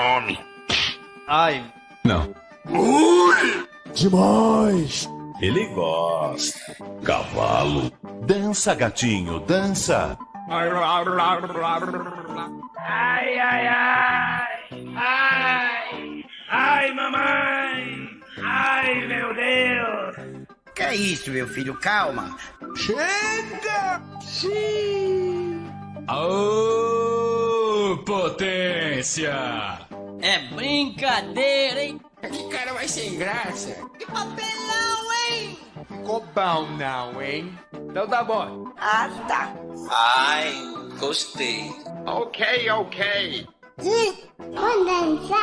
Tome. Ai. Não. Ui. Demais! Ele gosta. Cavalo. Dança, gatinho, dança! Ai, ai, ai. Ai. Ai, mamãe. Ai, meu Deus. Que é isso, meu filho? Calma. Chega! Sim! Ô, potência! É brincadeira, hein? Que cara vai sem graça. Que papelão, hein? Ficou bom não, hein? Então tá bom. Ah, tá. Ai, gostei. Ok. Vamos dançar?